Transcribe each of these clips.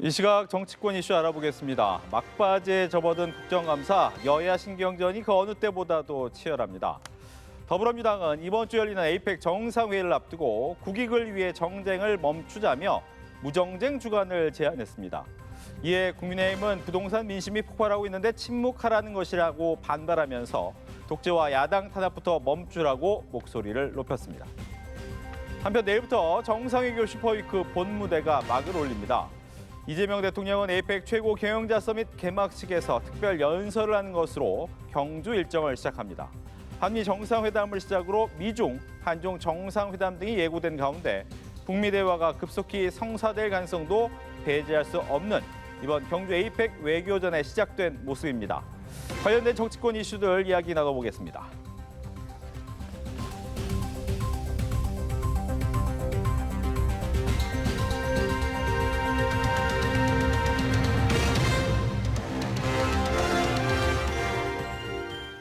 이 시각 정치권 이슈 알아보겠습니다. 막바지에 접어든 국정감사, 여야 신경전이 그 어느 때보다도 치열합니다. 더불어민주당은 이번 주 열리는 에이펙 정상회의를 앞두고 국익을 위해 정쟁을 멈추자며 무정쟁 주간을 제안했습니다. 이에 국민의힘은 부동산 민심이 폭발하고 있는데 침묵하라는 것이라고 반발하면서 독재와 야당 탄압부터 멈추라고 목소리를 높였습니다. 한편 내일부터 정상회의 슈퍼위크 본무대가 막을 올립니다. 이재명 대통령은 에이펙 최고 경영자 서밋 개막식에서 특별 연설을 하는 것으로 경주 일정을 시작합니다. 한미 정상회담을 시작으로 미중, 한중 정상회담 등이 예고된 가운데 북미 대화가 급속히 성사될 가능성도 배제할 수 없는 이번 경주 에이펙 외교전에 시작된 모습입니다. 관련된 정치권 이슈들 이야기 나눠보겠습니다.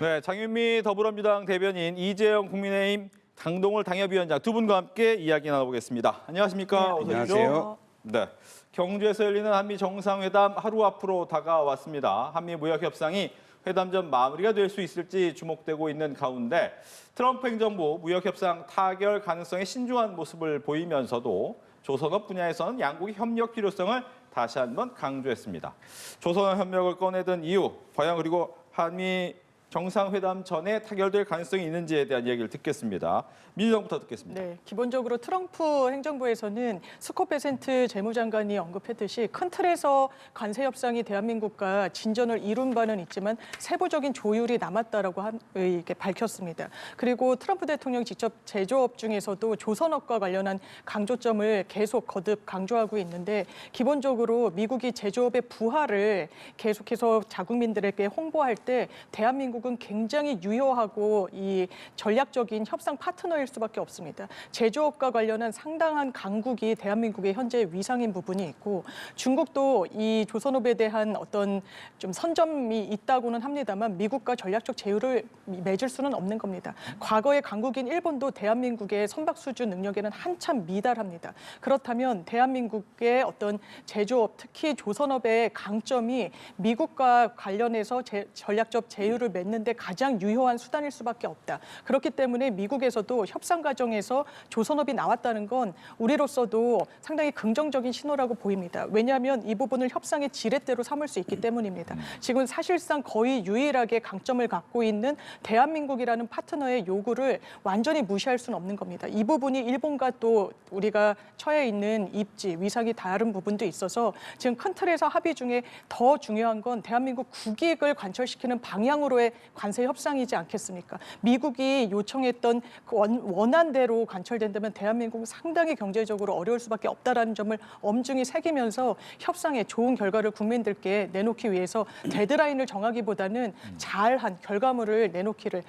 네, 장윤미 더불어민주당 대변인, 이재영 국민의힘 강동월 당협위원장 두 분과 함께 이야기 나눠보겠습니다. 안녕하십니까? 네, 안녕하세요. 네, 경주에서 열리는 한미 정상회담 하루 앞으로 다가왔습니다. 한미 무역 협상이 회담 전 마무리가 될 수 있을지 주목되고 있는 가운데 트럼프 행정부 무역 협상 타결 가능성에 신중한 모습을 보이면서도 조선업 분야에서는 양국의 협력 필요성을 다시 한번 강조했습니다. 조선업 협력을 꺼내든 이유, 과연 그리고 한미 정상회담 전에 타결될 가능성이 있는지에 대한 이야기를 듣겠습니다. 민주당부터 듣겠습니다. 네, 기본적으로 트럼프 행정부에서는 스콧 베센트 재무장관이 언급했듯이 큰 틀에서 관세 협상이 대한민국과 진전을 이룬 바는 있지만 세부적인 조율이 남았다라고 이렇게 밝혔습니다. 그리고 트럼프 대통령 직접 제조업 중에서도 조선업과 관련한 강조점을 계속 거듭 강조하고 있는데 기본적으로 미국이 제조업의 부활을 계속해서 자국민들에게 홍보할 때 대한민국은 굉장히 유효하고 이 전략적인 협상 파트너일 수밖에 없습니다. 제조업과 관련한 상당한 강국이 대한민국의 현재 위상인 부분이 있고 중국도 이 조선업에 대한 어떤 좀 선점이 있다고는 합니다만 미국과 전략적 제휴를 맺을 수는 없는 겁니다. 과거의 강국인 일본도 대한민국의 선박 수주 능력에는 한참 미달합니다. 그렇다면 대한민국의 어떤 제조업, 특히 조선업의 강점이 미국과 관련해서 전략적 제휴를 맺는데 가장 유효한 수단일 수밖에 없다. 그렇기 때문에 미국에서도 협상 과정에서 조선업이 나왔다는 건 우리로서도 상당히 긍정적인 신호라고 보입니다. 왜냐하면 이 부분을 협상의 지렛대로 삼을 수 있기 때문입니다. 지금 사실상 거의 유일하게 강점을 갖고 있는 대한민국이라는 파트너의 요구를 완전히 무시할 수는 없는 겁니다. 이 부분이 일본과 또 우리가 처해 있는 입지, 위상이 다른 부분도 있어서 지금 큰 틀에서 합의 중에 더 중요한 건 대한민국 국익을 관철시키는 방향으로의 관세 협상이지 않겠습니까? 미국이 요청했던 그 원안대로 관철된다면 대한민국은 상당히 경제적으로 어려울 수밖에 없다라는 점을 엄중히 새기면서 협상에 좋은 결과를 국민들께 내놓기 위해서 데드라인을 정하기보다는 잘한 결과물을 내놓기를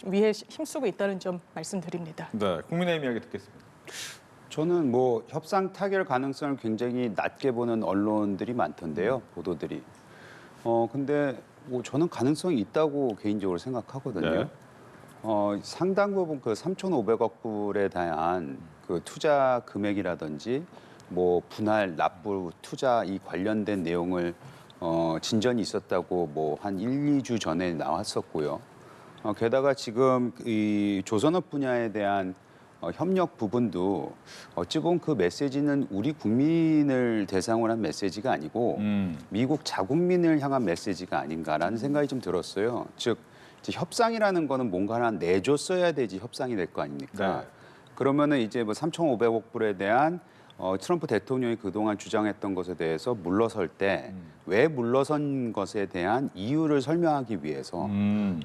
위해 힘쓰고 있다는 점 말씀드립니다. 네, 국민의힘 이야기 듣겠습니다. 저는 뭐 협상 타결 가능성을 굉장히 낮게 보는 언론들이 많던데요, 보도들이. 근데 뭐 저는 가능성이 있다고 개인적으로 생각하거든요. 네. 상당 부분 그 3,500억 불에 대한 그 투자 금액이라든지 뭐 분할, 납부, 투자 이 관련된 내용을 진전이 있었다고 뭐 한 1, 2주 전에 나왔었고요. 게다가 지금 이 조선업 분야에 대한 협력 부분도 어찌 보면 그 메시지는 우리 국민을 대상으로 한 메시지가 아니고 미국 자국민을 향한 메시지가 아닌가라는 생각이 좀 들었어요. 즉 이제 협상이라는 거는 뭔가 하나 내줬어야 되지 협상이 될 거 아닙니까? 네. 그러면은 이제 뭐 3,500억 불에 대한 트럼프 대통령이 그동안 주장했던 것에 대해서 물러설 때 왜 물러선 것에 대한 이유를 설명하기 위해서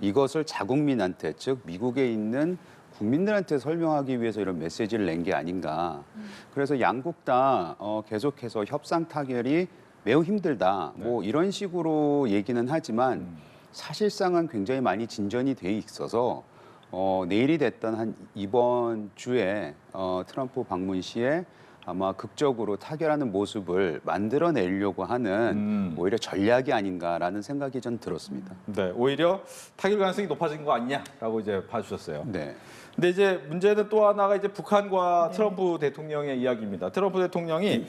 이것을 자국민한테 즉 미국에 있는 국민들한테 설명하기 위해서 이런 메시지를 낸 게 아닌가. 그래서 양국 다 계속해서 협상 타결이 매우 힘들다. 뭐 이런 식으로 얘기는 하지만 사실상은 굉장히 많이 진전이 돼 있어서 내일이 됐던 한 이번 주에 트럼프 방문 시에 아마 극적으로 타결하는 모습을 만들어내려고 하는 오히려 전략이 아닌가라는 생각이 전 들었습니다. 네, 오히려 타결 가능성이 높아진 거 아니냐라고 이제 봐주셨어요. 네. 근데 이제 문제는 또 하나가 이제 북한과 트럼프 대통령의 이야기입니다. 트럼프 대통령이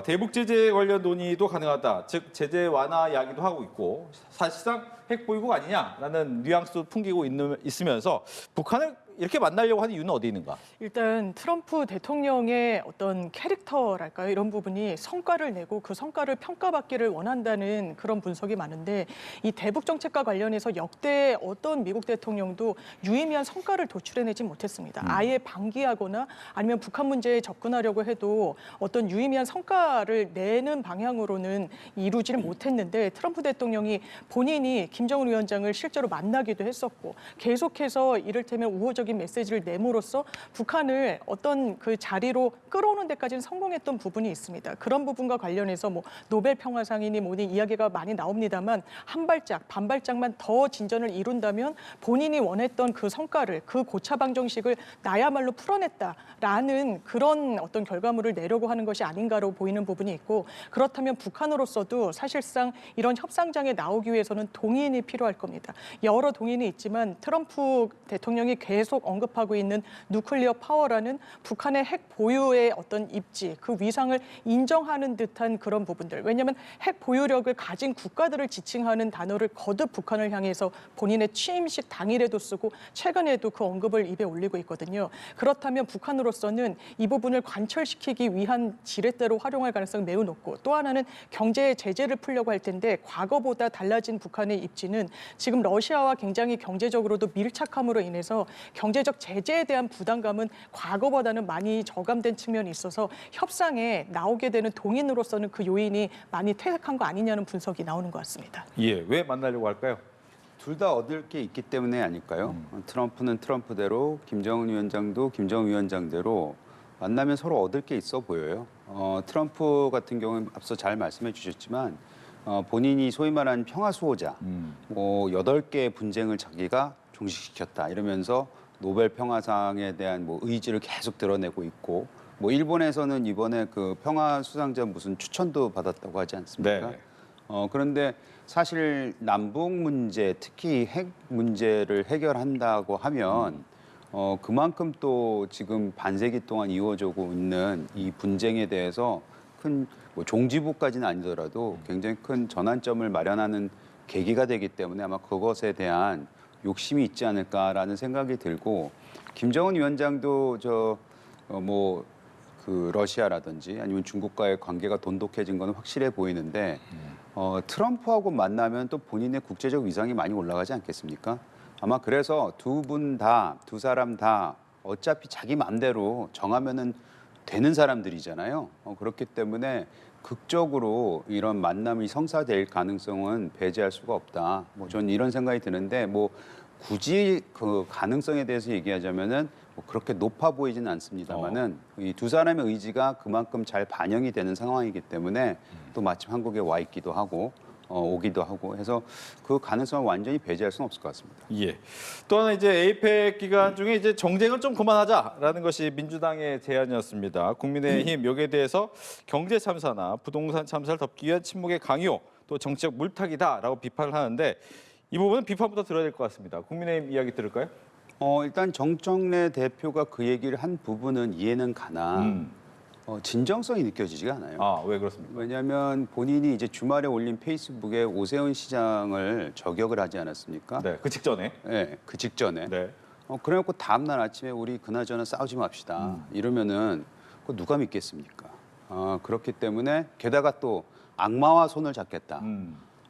대북 제재 관련 논의도 가능하다. 즉 제재 완화 이야기도 하고 있고 사실상 핵 보유국 아니냐라는 뉘앙스도 풍기고 있으면서 북한을 이렇게 만나려고 하는 이유는 어디 있는가? 일단 트럼프 대통령의 어떤 캐릭터랄까요? 이런 부분이 성과를 내고 그 성과를 평가받기를 원한다는 그런 분석이 많은데 이 대북 정책과 관련해서 역대 어떤 미국 대통령도 유의미한 성과를 도출해내지 못했습니다. 아예 방기하거나 아니면 북한 문제에 접근하려고 해도 어떤 유의미한 성과를 내는 방향으로는 이루지를 못했는데 트럼프 대통령이 본인이 김정은 위원장을 실제로 만나기도 했었고 계속해서 이를테면 우호적인 메시지를 내므로써 북한을 어떤 그 자리로 끌어오는 데까지는 성공했던 부분이 있습니다. 그런 부분과 관련해서 뭐 노벨 평화상이니 뭐니 이야기가 많이 나옵니다만 한 발짝, 반 발짝만 더 진전을 이룬다면 본인이 원했던 그 성과를 그 고차방정식을 나야말로 풀어냈다라는 그런 어떤 결과물을 내려고 하는 것이 아닌가로 보이는 부분이 있고 그렇다면 북한으로서도 사실상 이런 협상장에 나오기 위해서는 동의인이 필요할 겁니다. 여러 동의인이 있지만 트럼프 대통령이 계속 언급하고 있는 누클리어 파워라는 북한의 핵 보유의 어떤 입지, 그 위상을 인정하는 듯한 그런 부분들. 왜냐하면 핵 보유력을 가진 국가들을 지칭하는 단어를 거듭 북한을 향해서 본인의 취임식 당일에도 쓰고 최근에도 그 언급을 입에 올리고 있거든요. 그렇다면 북한으로서는 이 부분을 관철시키기 위한 지렛대로 활용할 가능성이 매우 높고 또 하나는 경제 제재를 풀려고 할 텐데 과거보다 달라진 북한의 입지는 지금 러시아와 굉장히 경제적으로도 밀착함으로 인해서 경제적 제재에 대한 부담감은 과거보다는 많이 저감된 측면이 있어서 협상에 나오게 되는 동인으로서는 그 요인이 많이 퇴색한 거 아니냐는 분석이 나오는 것 같습니다. 예, 왜 만나려고 할까요? 둘 다 얻을 게 있기 때문에 아닐까요? 트럼프는 트럼프대로 김정은 위원장도 김정은 위원장대로 만나면 서로 얻을 게 있어 보여요. 트럼프 같은 경우는 앞서 잘 말씀해 주셨지만 본인이 소위 말하는 평화 수호자, 뭐 8개의 분쟁을 자기가 종식시켰다 이러면서 노벨 평화상에 대한 뭐 의지를 계속 드러내고 있고 뭐 일본에서는 이번에 그 평화 수상자 무슨 추천도 받았다고 하지 않습니까? 네. 그런데 사실 남북 문제, 특히 핵 문제를 해결한다고 하면 그만큼 또 지금 반세기 동안 이어져고 있는 이 분쟁에 대해서 큰 뭐 종지부까지는 아니더라도 굉장히 큰 전환점을 마련하는 계기가 되기 때문에 아마 그것에 대한 욕심이 있지 않을까라는 생각이 들고 김정은 위원장도 그 러시아라든지 아니면 중국과의 관계가 돈독해진 건 확실해 보이는데 트럼프하고 만나면 또 본인의 국제적 위상이 많이 올라가지 않겠습니까? 아마 그래서 두 사람 다 어차피 자기 마음대로 정하면은 되는 사람들이잖아요. 그렇기 때문에 극적으로 이런 만남이 성사될 가능성은 배제할 수가 없다. 뭐 저는 이런 생각이 드는데 뭐 굳이 그 가능성에 대해서 얘기하자면은 뭐 그렇게 높아 보이지는 않습니다만은 이 두 사람의 의지가 그만큼 잘 반영이 되는 상황이기 때문에 또 마침 한국에 와 있기도 하고 오기도 하고 해서 그 가능성을 완전히 배제할 수는 없을 것 같습니다. 예. 또 하나 이제 에이펙 기간 중에 이제 정쟁을 좀 그만하자라는 것이 민주당의 제안이었습니다. 국민의힘 여기에 대해서 경제 참사나 부동산 참사를 덮기 위한 침묵의 강요, 또 정치적 물타기다라고 비판을 하는데 이 부분은 비판부터 들어야 될 것 같습니다. 국민의힘 이야기 들을까요? 일단 정청래 대표가 그 얘기를 한 부분은 이해는 가나 진정성이 느껴지지가 않아요. 아, 왜 그렇습니까? 왜냐하면 본인이 이제 주말에 올린 페이스북에 오세훈 시장을 저격을 하지 않았습니까? 네, 그 직전에. 네, 그 직전에. 네. 그래갖고 다음 날 아침에 우리 그나저나 싸우지 맙시다. 이러면은 그거 누가 믿겠습니까? 그렇기 때문에 게다가 또 악마와 손을 잡겠다.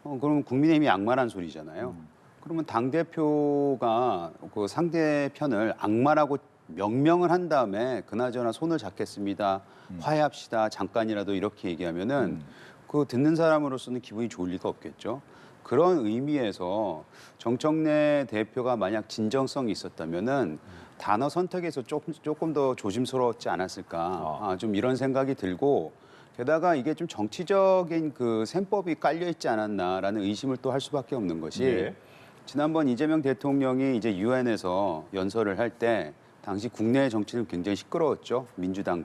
그러면 국민의힘이 악마란 소리잖아요. 그러면 당 대표가 그 상대편을 악마라고 명명을 한 다음에 그나저나 손을 잡겠습니다. 화해합시다. 잠깐이라도 이렇게 얘기하면은 그 듣는 사람으로서는 기분이 좋을 리가 없겠죠. 그런 의미에서 정청래 대표가 만약 진정성이 있었다면은 단어 선택에서 조금 더 조심스러웠지 않았을까. 좀 이런 생각이 들고 게다가 이게 좀 정치적인 그 셈법이 깔려 있지 않았나라는 의심을 또 할 수밖에 없는 것이 예. 지난번 이재명 대통령이 이제 유엔에서 연설을 할 때 당시 국내 정치는 굉장히 시끄러웠죠. 민주당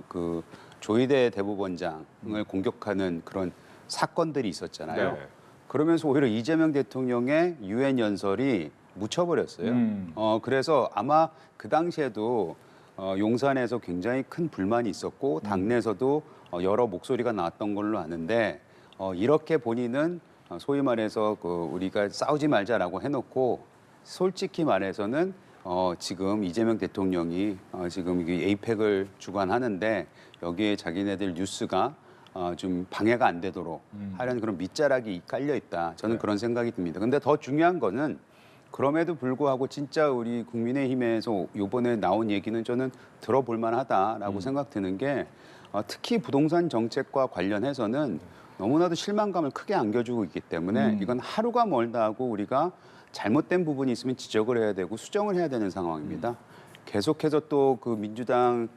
그 조희대 대법원장을 공격하는 그런 사건들이 있었잖아요. 네. 그러면서 오히려 이재명 대통령의 유엔 연설이 묻혀버렸어요. 그래서 아마 그 당시에도 용산에서 굉장히 큰 불만이 있었고 당내에서도 여러 목소리가 나왔던 걸로 아는데 이렇게 본인은 소위 말해서 우리가 싸우지 말자라고 해놓고 솔직히 말해서는 지금 이재명 대통령이 지금 에이펙을 주관하는데 여기에 자기네들 뉴스가 좀 방해가 안 되도록 하려는 그런 밑자락이 깔려 있다. 저는 그런 생각이 듭니다. 근데 더 중요한 거는 그럼에도 불구하고 진짜 우리 국민의힘에서 이번에 나온 얘기는 저는 들어볼 만하다라고 생각 드는 게 특히 부동산 정책과 관련해서는 너무나도 실망감을 크게 안겨주고 있기 때문에 이건 하루가 멀다 하고 우리가 잘못된 부분이 있으면 지적을 해야 되고 수정을 해야 되는 상황입니다. 계속해서 또 그 민주당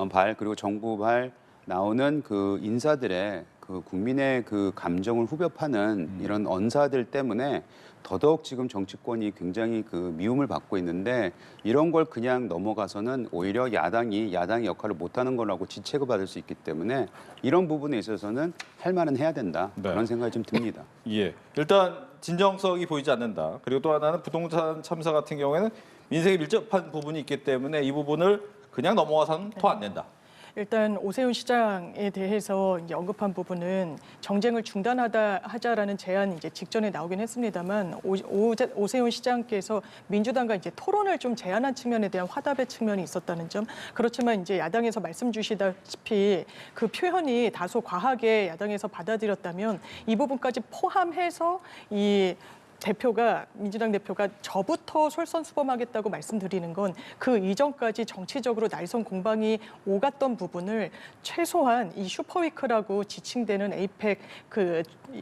발 그리고 정부 발 나오는 그 인사들의 그 국민의 그 감정을 후벼 파는 이런 언사들 때문에 더더욱 지금 정치권이 굉장히 그 미움을 받고 있는데 이런 걸 그냥 넘어가서는 오히려 야당이 역할을 못하는 거라고 지책을 받을 수 있기 때문에 이런 부분에 있어서는 할 말은 해야 된다. 네. 그런 생각이 좀 듭니다. 예. 일단 진정성이 보이지 않는다. 그리고 또 하나는 부동산 참사 같은 경우에는 민생에 밀접한 부분이 있기 때문에 이 부분을 그냥 넘어가서는 토 안 낸다. 일단 오세훈 시장에 대해서 이제 언급한 부분은 정쟁을 중단하자라는 제안이 이제 직전에 나오긴 했습니다만 오세훈 시장께서 민주당과 이제 토론을 좀 제안한 측면에 대한 화답의 측면이 있었다는 점. 그렇지만 이제 야당에서 말씀 주시다시피 그 표현이 다소 과하게 야당에서 받아들였다면 이 부분까지 포함해서 민주당 대표가 저부터 솔선수범하겠다고 말씀드리는 건 그 이전까지 정치적으로 날선 공방이 오갔던 부분을 최소한 이 슈퍼위크라고 지칭되는 에이펙 그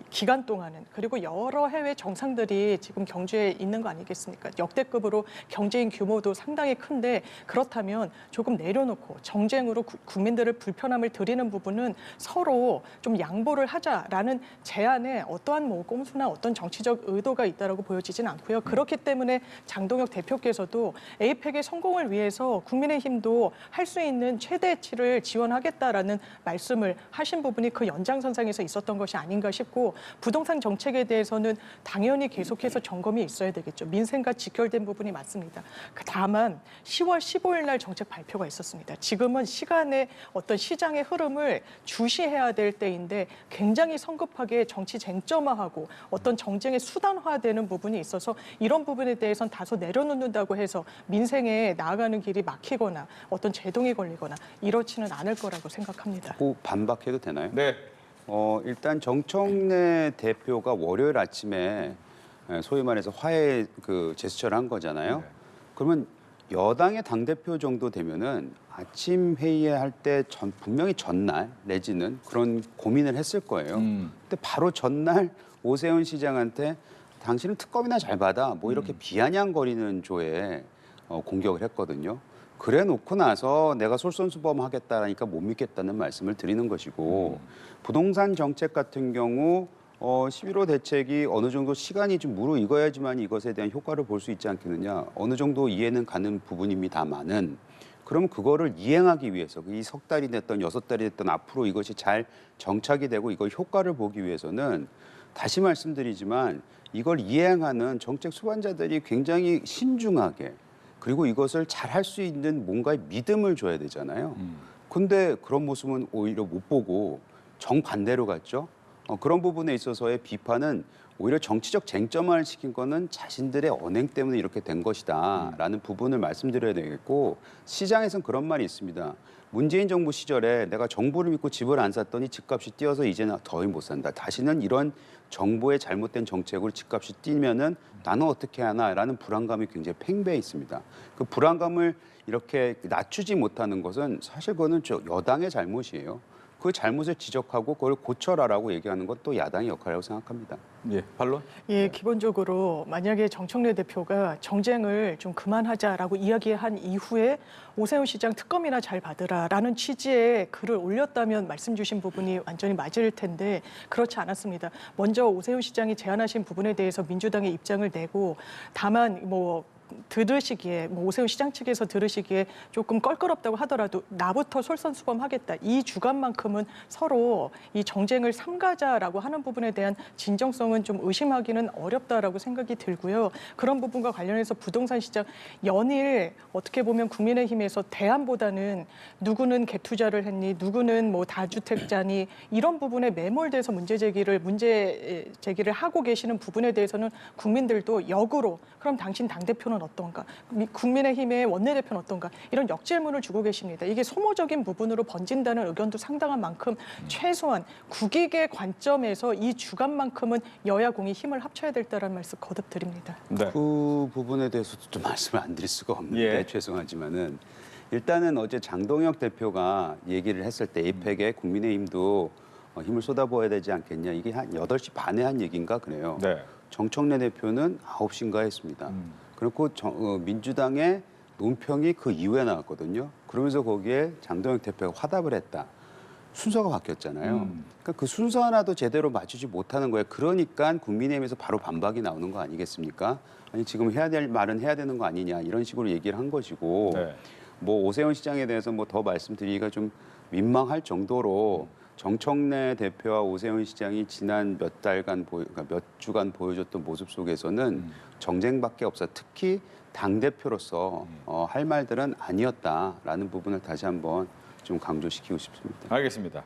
기간 동안은 그리고 여러 해외 정상들이 지금 경주에 있는 거 아니겠습니까? 역대급으로 경제인 규모도 상당히 큰데 그렇다면 조금 내려놓고 정쟁으로 국민들을 불편함을 드리는 부분은 서로 좀 양보를 하자라는 제안에 어떠한 뭐 꼼수나 어떤 정치적 의도가 있다라고 보여지진 않고요. 그렇기 때문에 장동혁 대표께서도 에이펙의 성공을 위해서 국민의힘도 할 수 있는 최대치를 지원하겠다라는 말씀을 하신 부분이 그 연장선상에서 있었던 것이 아닌가 싶고 부동산 정책에 대해서는 당연히 계속해서 점검이 있어야 되겠죠. 민생과 직결된 부분이 맞습니다. 다만 10월 15일 날 정책 발표가 있었습니다. 지금은 시간의 어떤 시장의 흐름을 주시해야 될 때인데 굉장히 성급하게 정치 쟁점화하고 어떤 정쟁의 수단화되는 부분이 있어서 이런 부분에 대해서는 다소 내려놓는다고 해서 민생에 나아가는 길이 막히거나 어떤 제동이 걸리거나 이렇지는 않을 거라고 생각합니다. 반박해도 되나요? 네. 일단 정청래 대표가 월요일 아침에 소위 말해서 화해 그 제스처를 한 거잖아요. 그러면 여당의 당대표 정도 되면은 아침 회의에 할 때 분명히 전날 내지는 그런 고민을 했을 거예요. 근데 바로 전날 오세훈 시장한테 당신은 특검이나 잘 받아 뭐 이렇게 비아냥거리는 조에 공격을 했거든요. 그래 놓고 나서 내가 솔선수범하겠다니까 못 믿겠다는 말씀을 드리는 것이고 부동산 정책 같은 경우 11호 대책이 어느 정도 시간이 좀 무르익어야지만 이것에 대한 효과를 볼 수 있지 않겠느냐. 어느 정도 이해는 가는 부분입니다만은 그럼 그거를 이행하기 위해서 이 석 달이 됐던 6달이 됐던 앞으로 이것이 잘 정착이 되고 이걸 효과를 보기 위해서는 다시 말씀드리지만 이걸 이행하는 정책 수반자들이 굉장히 신중하게 그리고 이것을 잘 할 수 있는 뭔가의 믿음을 줘야 되잖아요. 근데 그런 모습은 오히려 못 보고 정반대로 갔죠. 그런 부분에 있어서의 비판은 오히려 정치적 쟁점화를 시킨 거는 자신들의 언행 때문에 이렇게 된 것이다라는 부분을 말씀드려야 되겠고 시장에서는 그런 말이 있습니다. 문재인 정부 시절에 내가 정부를 믿고 집을 안 샀더니 집값이 뛰어서 이제는 더 못 산다. 다시는 이런 정부의 잘못된 정책으로 집값이 뛰면은 나는 어떻게 하나라는 불안감이 굉장히 팽배해 있습니다. 그 불안감을 이렇게 낮추지 못하는 것은 사실 그거는 여당의 잘못이에요. 그 잘못을 지적하고 그걸 고쳐라라고 얘기하는 것도 야당의 역할이라고 생각합니다. 예, 반론? 예, 기본적으로 만약에 정청래 대표가 정쟁을 좀 그만하자라고 이야기한 이후에 오세훈 시장 특검이나 잘 받으라라는 취지의 글을 올렸다면 말씀 주신 부분이 완전히 맞을 텐데 그렇지 않았습니다. 먼저 오세훈 시장이 제안하신 부분에 대해서 민주당의 입장을 내고 다만 들으시기에 뭐 오세훈 시장 측에서 들으시기에 조금 껄끄럽다고 하더라도 나부터 솔선수범하겠다. 이 주간만큼은 서로 이 정쟁을 삼가자라고 하는 부분에 대한 진정성은 좀 의심하기는 어렵다라고 생각이 들고요. 그런 부분과 관련해서 부동산 시장 연일 어떻게 보면 국민의힘에서 대안보다는 누구는 갭투자를 했니, 누구는 뭐 다주택자니 이런 부분에 매몰돼서 문제 제기를 하고 계시는 부분에 대해서는 국민들도 역으로 그럼 당신 당대표는 어떤가, 국민의힘의 원내대표는 어떤가 이런 역질문을 주고 계십니다. 이게 소모적인 부분으로 번진다는 의견도 상당한 만큼 최소한 국익의 관점에서 이 주간만큼은 여야 공이 힘을 합쳐야 될다라는 말씀 거듭 드립니다. 네. 그 부분에 대해서도 좀 말씀을 안 드릴 수가 없는데 예. 죄송하지만은 일단은 어제 장동혁 대표가 얘기를 했을 때 에이펙에 국민의힘도 힘을 쏟아부어야 되지 않겠냐. 이게 한 8시 반에 한 얘기인가 그래요. 네. 정청래 대표는 9시인가 했습니다. 그리고 민주당의 논평이 그 이후에 나왔거든요. 그러면서 거기에 장동혁 대표가 화답을 했다. 순서가 바뀌었잖아요. 그러니까 그 순서 하나도 제대로 맞추지 못하는 거예요. 그러니까 국민의힘에서 바로 반박이 나오는 거 아니겠습니까? 아니 지금 해야 될 말은 해야 되는 거 아니냐 이런 식으로 얘기를 한 것이고 네. 뭐 오세훈 시장에 대해서 뭐 더 말씀드리기가 좀 민망할 정도로 정청래 대표와 오세훈 시장이 지난 몇 달간 그러니까 몇 주간 보여줬던 모습 속에서는 정쟁밖에 없어. 특히 당 대표로서 할 말들은 아니었다라는 부분을 다시 한번 좀 강조시키고 싶습니다. 알겠습니다.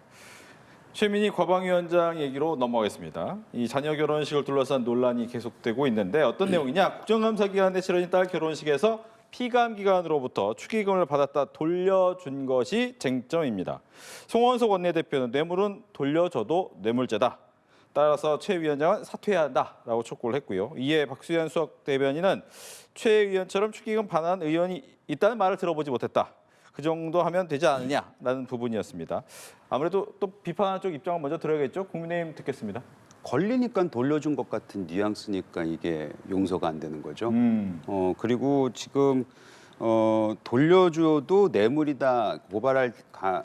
최민희 과방위원장 얘기로 넘어가겠습니다. 이 자녀 결혼식을 둘러싼 논란이 계속되고 있는데 어떤 내용이냐? 국정감사 기간에 치러진 딸 결혼식에서 피감 기관으로부터 축의금을 받았다 돌려준 것이 쟁점입니다. 송원석 원내대표는 뇌물은 돌려줘도 뇌물죄다. 따라서 최 위원장은 사퇴해야 한다라고 촉구를 했고요. 이에 박수현 수석 대변인은 최 위원처럼 축의금 반환 의원이 있다는 말을 들어보지 못했다. 그 정도 하면 되지 않느냐라는 부분이었습니다. 아무래도 또 비판하는 쪽 입장을 먼저 들어야겠죠. 국민의힘 듣겠습니다. 걸리니까 돌려준 것 같은 뉘앙스니까 이게 용서가 안 되는 거죠. 그리고 지금 돌려줘도 뇌물이다, 고발할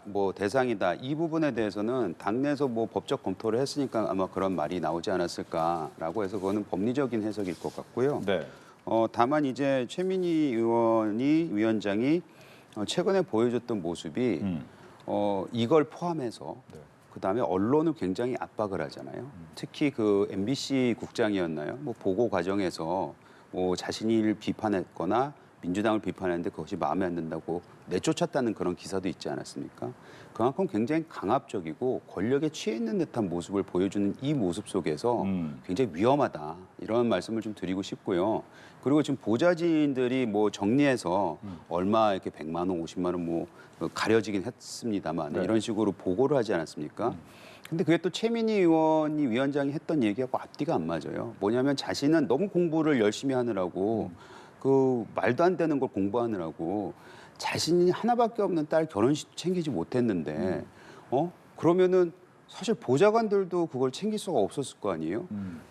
뭐 대상이다 이 부분에 대해서는 당내에서 뭐 법적 검토를 했으니까 아마 그런 말이 나오지 않았을까라고 해서 그거는 법리적인 해석일 것 같고요. 네. 다만 이제 최민희 위원장이 최근에 보여줬던 모습이 이걸 포함해서. 네. 그다음에 언론을 굉장히 압박을 하잖아요. 특히 그 MBC 국장이었나요? 뭐 보고 과정에서 뭐 자신을 비판했거나 민주당을 비판했는데 그것이 마음에 안 든다고 내쫓았다는 그런 기사도 있지 않았습니까? 그만큼 굉장히 강압적이고 권력에 취해 있는 듯한 모습을 보여주는 이 모습 속에서 굉장히 위험하다 이런 말씀을 좀 드리고 싶고요. 그리고 지금 보좌진들이 뭐 정리해서 얼마 이렇게 100만 원, 50만 원 뭐 가려지긴 했습니다만 네. 이런 식으로 보고를 하지 않았습니까? 근데 그게 또 최민희 위원장이 했던 얘기하고 앞뒤가 안 맞아요. 뭐냐면 자신은 너무 공부를 열심히 하느라고 그 말도 안 되는 걸 공부하느라고 자신이 하나밖에 없는 딸 결혼식 챙기지 못했는데 그러면은 사실 보좌관들도 그걸 챙길 수가 없었을 거 아니에요?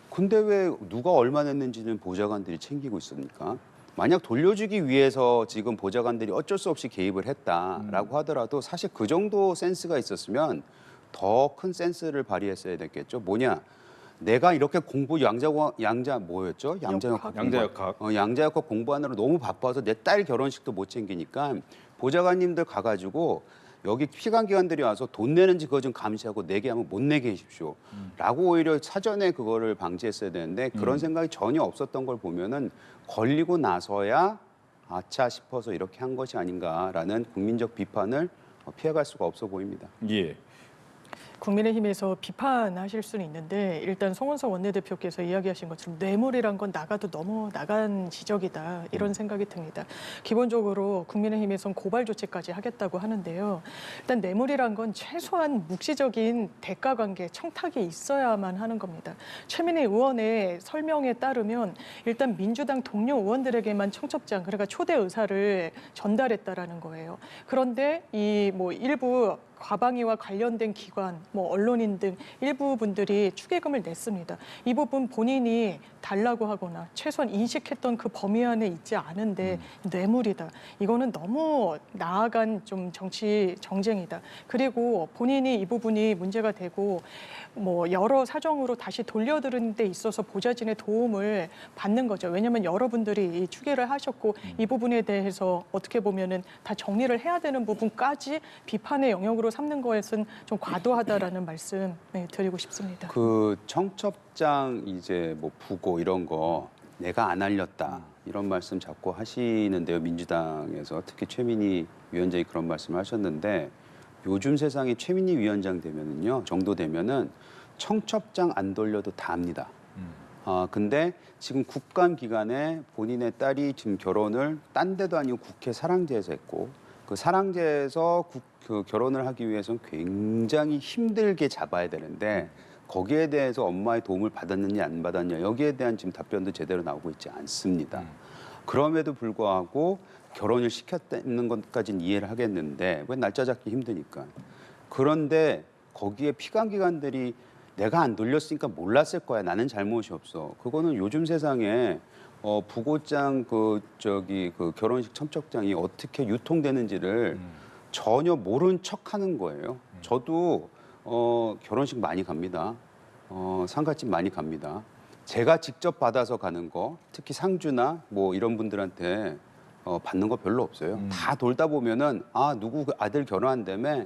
근데 왜 누가 얼마 냈는지는 보좌관들이 챙기고 있습니까? 만약 돌려주기 위해서 지금 보좌관들이 어쩔 수 없이 개입을 했다라고 하더라도 사실 그 정도 센스가 있었으면 더 큰 센스를 발휘했어야 됐겠죠. 뭐냐? 내가 이렇게 공부 뭐였죠? 양자역학 공부하느라 너무 바빠서 내 딸 결혼식도 못 챙기니까 보좌관님들 가가지고 여기 피감기관들이 와서 돈 내는지 그거 좀 감시하고 내게 하면 못 내게 해주십시오. 라고 오히려 사전에 그거를 방지했어야 되는데 그런 생각이 전혀 없었던 걸 보면은 걸리고 나서야 아차 싶어서 이렇게 한 것이 아닌가라는 국민적 비판을 피해갈 수가 없어 보입니다. 예. 국민의힘에서 비판하실 수는 있는데 일단 송원석 원내대표께서 이야기하신 것처럼 뇌물이란 건 나가도 너무 나간 지적이다 이런 생각이 듭니다. 기본적으로 국민의힘에선 고발 조치까지 하겠다고 하는데요. 일단 뇌물이란 건 최소한 묵시적인 대가관계, 청탁이 있어야만 하는 겁니다. 최민희 의원의 설명에 따르면 일단 민주당 동료 의원들에게만 청첩장, 그러니까 초대 의사를 전달했다라는 거예요. 그런데 이 뭐 일부 과방위와 관련된 기관, 뭐 언론인 등 일부 분들이 축의금을 냈습니다. 이 부분 본인이 달라고 하거나 최소한 인식했던 그 범위 안에 있지 않은데 뇌물이다. 이거는 너무 나아간 좀 정치 정쟁이다. 그리고 본인이 이 부분이 문제가 되고 뭐 여러 사정으로 다시 돌려드리는 데 있어서 보좌진의 도움을 받는 거죠. 왜냐하면 여러분들이 이 추계를 하셨고 이 부분에 대해서 어떻게 보면은 다 정리를 해야 되는 부분까지 비판의 영역으로 삼는 것은 좀 과도하다라는 말씀 드리고 싶습니다. 그 청첩장 이제 뭐 부고 이런 거 내가 안 알렸다 이런 말씀 자꾸 하시는데요. 민주당에서 특히 최민희 위원장이 그런 말씀을 하셨는데 요즘 세상에 최민희 위원장 되면은요 정도 되면은 청첩장 안 돌려도 다 합니다. 근데 지금 국감 기간에 본인의 딸이 지금 결혼을 딴 데도 아니고 국회 사랑제에서 했고 그 사랑제에서 그 결혼을 하기 위해서는 굉장히 힘들게 잡아야 되는데 거기에 대해서 엄마의 도움을 받았느냐 안 받았느냐 여기에 대한 지금 답변도 제대로 나오고 있지 않습니다. 그럼에도 불구하고 결혼을 시켰다는 것까지는 이해를 하겠는데 왜 날짜 잡기 힘드니까. 그런데 거기에 피감기관들이 내가 안 돌렸으니까 몰랐을 거야. 나는 잘못이 없어. 그거는 요즘 세상에 부고장 그 결혼식 청첩장이 어떻게 유통되는지를 전혀 모른 척하는 거예요. 저도 결혼식 많이 갑니다. 상가집 많이 갑니다. 제가 직접 받아서 가는 거, 특히 상주나 뭐 이런 분들한테 받는 거 별로 없어요. 다 돌다 보면은 누구 아들 결혼한다며,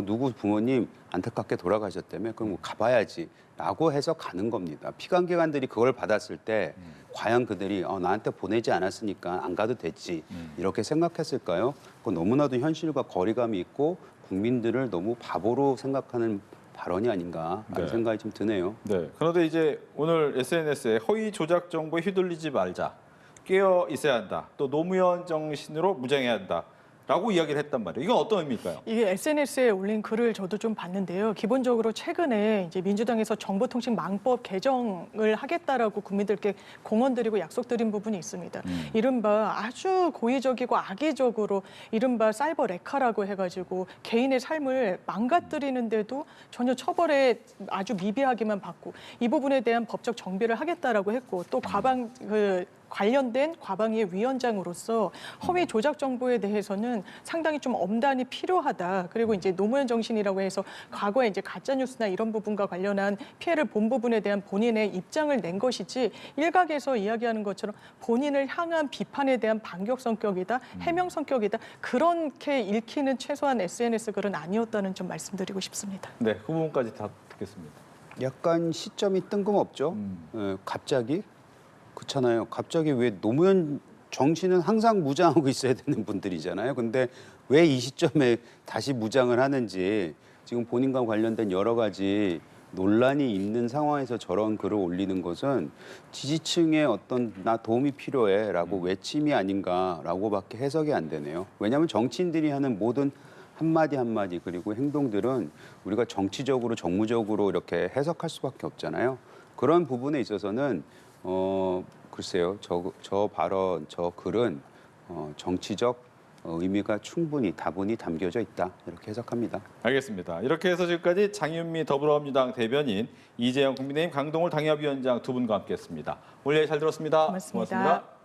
누구 부모님 안타깝게 돌아가셨다며, 그럼 뭐 가봐야지라고 해서 가는 겁니다. 피감기관들이 그걸 받았을 때 과연 그들이 나한테 보내지 않았으니까 안 가도 됐지 이렇게 생각했을까요? 그건 너무나도 현실과 거리감이 있고 국민들을 너무 바보로 생각하는 발언이 아닌가 하는 생각이 좀 드네요. 네. 그런데 이제 오늘 SNS에 허위 조작 정보에 휘둘리지 말자. 깨어 있어야 한다. 또 노무현 정신으로 무장해야 한다. 라고 이야기를 했단 말이에요. 이건 어떤 의미일까요? 이게 SNS에 올린 글을 저도 좀 봤는데요. 기본적으로 최근에 이제 민주당에서 정보통신망법 개정을 하겠다라고 국민들께 공언드리고 약속드린 부분이 있습니다. 이른바 아주 고의적이고 악의적으로 이른바 사이버 레카라고 해가지고 개인의 삶을 망가뜨리는데도 전혀 처벌에 아주 미비하게만 받고 이 부분에 대한 법적 정비를 하겠다라고 했고 또 관련된 과방위의 위원장으로서 허위 조작 정보에 대해서는 상당히 좀 엄단이 필요하다. 그리고 이제 노무현 정신이라고 해서 과거에 이제 가짜 뉴스나 이런 부분과 관련한 피해를 본 부분에 대한 본인의 입장을 낸 것이지 일각에서 이야기하는 것처럼 본인을 향한 비판에 대한 반격 성격이다, 해명 성격이다. 그렇게 읽히는 최소한 SNS 글은 아니었다는 점 말씀드리고 싶습니다. 네, 그 부분까지 다 듣겠습니다. 약간 시점이 뜬금없죠. 갑자기? 그렇잖아요. 갑자기 왜 노무현 정신은 항상 무장하고 있어야 되는 분들이잖아요. 근데 왜 이 시점에 다시 무장을 하는지 지금 본인과 관련된 여러 가지 논란이 있는 상황에서 저런 글을 올리는 것은 지지층의 어떤 나 도움이 필요해라고 외침이 아닌가라고밖에 해석이 안 되네요. 왜냐하면 정치인들이 하는 모든 한마디 한마디 그리고 행동들은 우리가 정치적으로 정무적으로 이렇게 해석할 수밖에 없잖아요. 그런 부분에 있어서는 글쎄요, 저 발언, 저 글은 정치적 의미가 충분히 다분히 담겨져 있다 이렇게 해석합니다. 알겠습니다. 이렇게 해서 지금까지 장윤미 더불어민주당 대변인, 이재영 국민의힘 강동울 당협위원장 두 분과 함께했습니다. 오늘 얘기 잘 들었습니다. 고맙습니다. 고맙습니다.